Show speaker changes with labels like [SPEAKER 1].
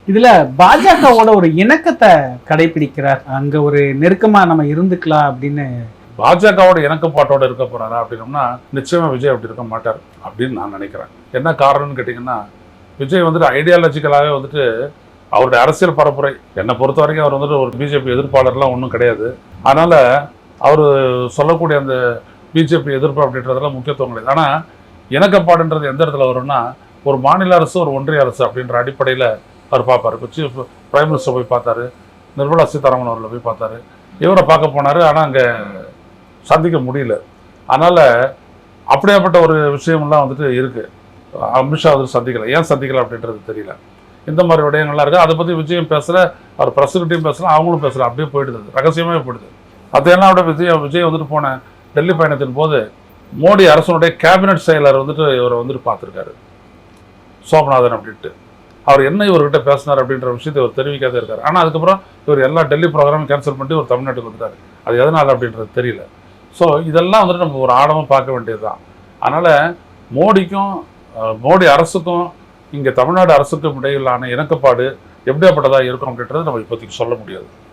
[SPEAKER 1] இதுல பாஜகவோட ஒரு இணக்கத்தை கடைபிடிக்கிறார், அங்க ஒரு நெருக்கமா நம்ம இருந்துக்கலாம் அப்படின்னு.
[SPEAKER 2] பாஜகவோட இணக்கப்பாட்டோட இருக்க போறாரா அப்படின்னோம்னா நிச்சயமா விஜய் அப்படி இருக்க மாட்டார் அப்படின்னு நான் நினைக்கிறேன். என்ன காரணம்னு கேட்டிங்கன்னா, விஜய் வந்துட்டு ஐடியாலஜிக்கலாகவே வந்துட்டு அவருடைய அரசியல் பரப்புரை என்னை பொறுத்த வரைக்கும் அவர் வந்துட்டு ஒரு பிஜேபி எதிர்ப்பாளர்லாம் ஒன்றும் கிடையாது. அதனால அவர் சொல்லக்கூடிய அந்த பிஜேபி எதிர்ப்பு அப்படின்றதெல்லாம் முக்கியத்துவம் கிடையாது. ஆனால் இணக்கப்பாடுன்றது எந்த இடத்துல வரும்னா, ஒரு மாநில அரசு ஒரு ஒன்றிய அரசு அப்படின்ற அடிப்படையில் அவர் பார்ப்பார். இப்போ சீஃப் பிரைம் மினிஸ்டர் போய் பார்த்தாரு, நிர்மலா சீதாராமன் அவர்களை போய் பார்த்தாரு, இவரை பார்க்க போனார், ஆனால் அங்கே சந்திக்க முடியல. அதனால் அப்படியாப்பட்ட ஒரு விஷயம்லாம் வந்துட்டு இருக்குது. அமித்ஷா வந்து சந்திக்கலை, ஏன் சந்திக்கலை அப்படின்றது தெரியல. இந்த மாதிரி விடயங்கள்லாம் இருக்குது. அதை பற்றி விஜயம் பேசலை, அவர் பிரசிடண்ட்டையும் பேசலாம், அவங்களும் பேசலை, அப்படியே போயிடுது, ரகசியமே போயிடுது. அதையெல்லாம் விட விஜய் வந்துட்டு போன டெல்லி பயணத்தின் போது மோடி அரசனுடைய கேபினட் செயலர் வந்துட்டு இவரை வந்துட்டு பார்த்துருக்காரு, சோமநாதன் அப்படின்ட்டு. அவர் என்ன இவர்கிட்ட பேசினார் அப்படின்ற விஷயத்தை இவர் தெரிவிக்காத இருக்காரு. ஆனால் அதுக்கப்புறம் இவர் எல்லா டெல்லி ப்ரோக்ராமும் கேன்சல் பண்ணிட்டு ஒரு தமிழ்நாட்டுக்கு வந்துட்டார். அது எதனால் அப்படின்றது தெரியல. ஸோ இதெல்லாம் வந்துட்டு நம்ம ஒரு ஆழமாக பார்க்க வேண்டியது தான். அதனால் மோடி அரசுக்கும் இங்கே தமிழ்நாடு அரசுக்கும் இடையிலான இணக்கப்பாடு எப்படியாப்பட்டதாக இருக்கும் அப்படின்றது நம்ம இப்போதைக்கு சொல்ல முடியாது.